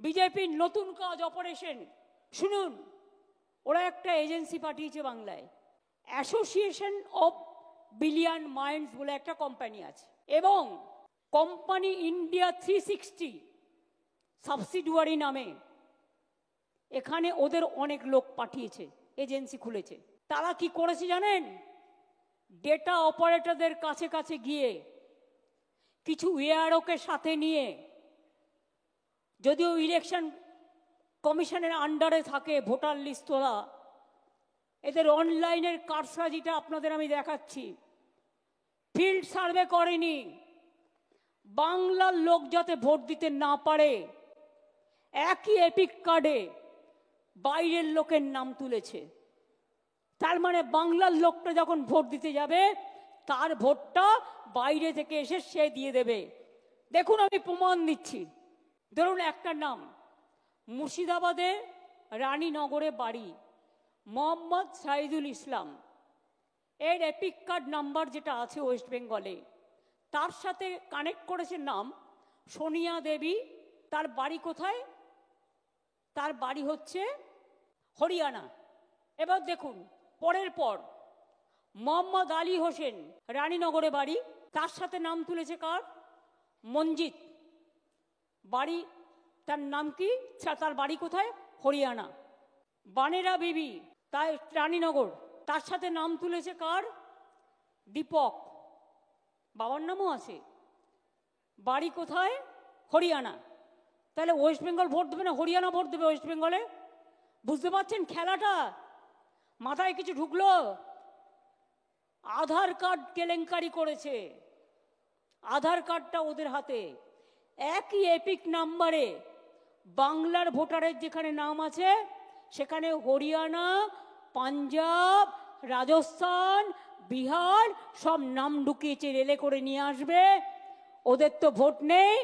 বিজেপির নতুন কাজ অপারেশন শুনুন, ওরা একটা এজেন্সি পাঠিয়েছে বাংলায়, অ্যাসোসিয়েশন অফ বিলিয়ন মাইন্ডস বলে একটা কোম্পানি আছে, এবং কোম্পানি ইন্ডিয়া 360 সাবসিডিয়ারি নামে এখানে ওদের অনেক লোক পাঠিয়েছে, এজেন্সি খুলেছে। তারা কি করেছে জানেন? ডেটা অপারেটরদের কাছে কাছে গিয়ে কিছু এআরওকে সাথে নিয়ে, যদিও ইলেকশন কমিশনের আন্ডারে থাকে ভোটার লিস্ট তোলা, এদের অনলাইনের কারসাজিটা আপনাদের আমি দেখাচ্ছি। ফিল্ড সার্ভে করেনি, বাংলার লোক যাতে ভোট দিতে না পারে একই এপিক কার্ডে বাইরের লোকের নাম তুলেছে। তার মানে বাংলার লোকটা যখন ভোট দিতে যাবে তার ভোটটা বাইরে থেকে এসে সে দিয়ে দেবে। দেখুন আমি প্রমাণ দিচ্ছি। ধরুন একটা নাম, মুর্শিদাবাদে রানীনগরে বাড়ি, মোহাম্মদ সাইদুল ইসলাম, এর এপিক কার্ড নাম্বার যেটা আছে ওয়েস্ট বেঙ্গলে, তার সাথে কানেক্ট করেছে নাম সোনিয়া দেবী। তার বাড়ি কোথায়? তার বাড়ি হচ্ছে হরিয়ানা। এবার দেখুন পরের পর মোহাম্মদ আলী হোসেন, রানীনগরে বাড়ি, তার সাথে নাম তুলেছে কার? মঞ্জিত, বাড়ি, তার নাম কি? তার বাড়ি কোথায়? হরিয়ানা। বানেরা বিবি, তাই রানীনগর, তার সাথে নাম তুলেছে কার? দীপক, বাবার নামও আছে, বাড়ি কোথায়? হরিয়ানা। তাহলে ওয়েস্ট বেঙ্গল ভোট দেবে না হরিয়ানা ভোট দেবে ওয়েস্ট বেঙ্গলে? বুঝতে পারছেন খেলাটা? মাথায় কিছু ঢুকলো? আধার কার্ড কেলেঙ্কারি করেছে, আধার কার্ডটা ওদের হাতে, একই এপিক নাম্বারে বাংলার ভোটারের যেখানে নাম আছে সেখানে হরিয়ানা, পাঞ্জাব, রাজস্থান, বিহার সব নাম ঢুকিয়েছে, রেলে করে নিয়ে আসবে। ওদের তো ভোট নেই,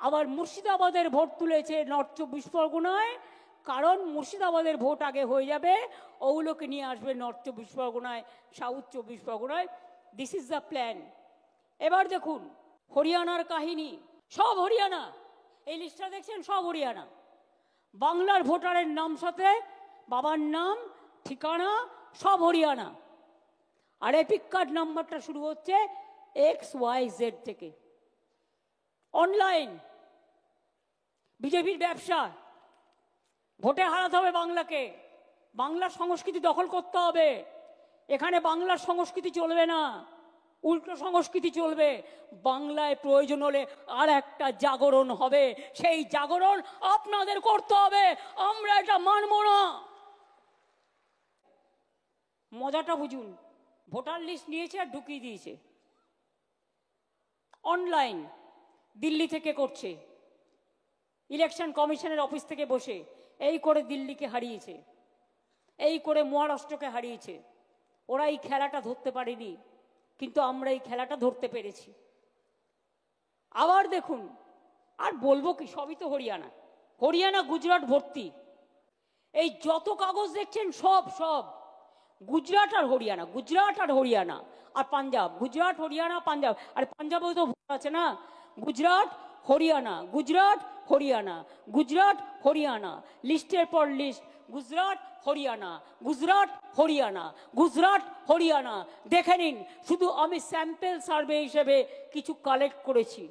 আবার মুর্শিদাবাদের ভোট তুলেছে নর্থ 24 পরগনায়, কারণ মুর্শিদাবাদের ভোট আগে হয়ে যাবে, ওগুলোকে নিয়ে আসবে নর্থ 24 পরগনায়, সাউথ 24 পরগনায়। This is the plan. এবার দেখুন হরিয়ানার কাহিনী, সব হরিয়ানা, এই লিস্টটা দেখছেন সব হরিয়ানা। বাংলার ভোটারের নাম সাথে বাবার নাম, ঠিকানা সব হরিয়ানা। আর এপিক কার্ড নাম্বারটা শুরু হচ্ছে XYZ থেকে। অনলাইন বিজেপির ব্যবসা, ভোটে হারাতে হবে বাংলাকে, বাংলার সংস্কৃতি দখল করতে হবে। এখানে বাংলার সংস্কৃতি চলবে না, উল্টো সংস্কৃতি চলবে। বাংলায় প্রয়োজন হলে আর একটা জাগরণ হবে, সেই জাগরণ আপনাদের করতে হবে, আমরা এটা মানব না। মজাটা বুঝুন, ভোটার লিস্ট নিয়েছে আর ঢুকিয়ে দিয়েছে অনলাইন, দিল্লি থেকে করছে, ইলেকশন কমিশনের অফিস থেকে বসে। এই করে দিল্লিকে হারিয়েছে, এই করে মহারাষ্ট্রকে হারিয়েছে। ওরা এই খেলাটা ধরতে পারেনি, কিন্তু আমরা এই খেলাটা ধরতে পেরেছি। আবার দেখুন, আর বলবো কি, সবই তো হরিয়ানা, হরিয়ানা গুজরাট ভর্তি। এই যত কাগজ দেখছেন সব সব গুজরাট আর হরিয়ানা, গুজরাট আর হরিয়ানা আর পাঞ্জাব, গুজরাট হরিয়ানা পাঞ্জাব। আর পাঞ্জাবেও তো ভোট আছে না। গুজরাট হরিয়ানা, গুজরাট হরিয়ানা, গুজরাট হরিয়ানা, লিস্টের পর লিস্ট, গুজরাট হরিয়ানা, গুজরাট হরিয়ানা, গুজরাট হরিয়ানা। দেখে নিন, শুধু আমি স্যাম্পল সার্ভে হিসেবে কিছু কালেক্ট করেছি।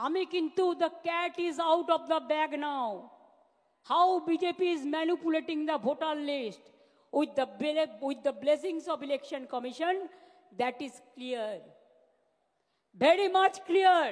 আমি কিন্তু the cat is out of the bag now. How BJP is manipulating the voter list with the blessings of election commission, that is clear, very much clear.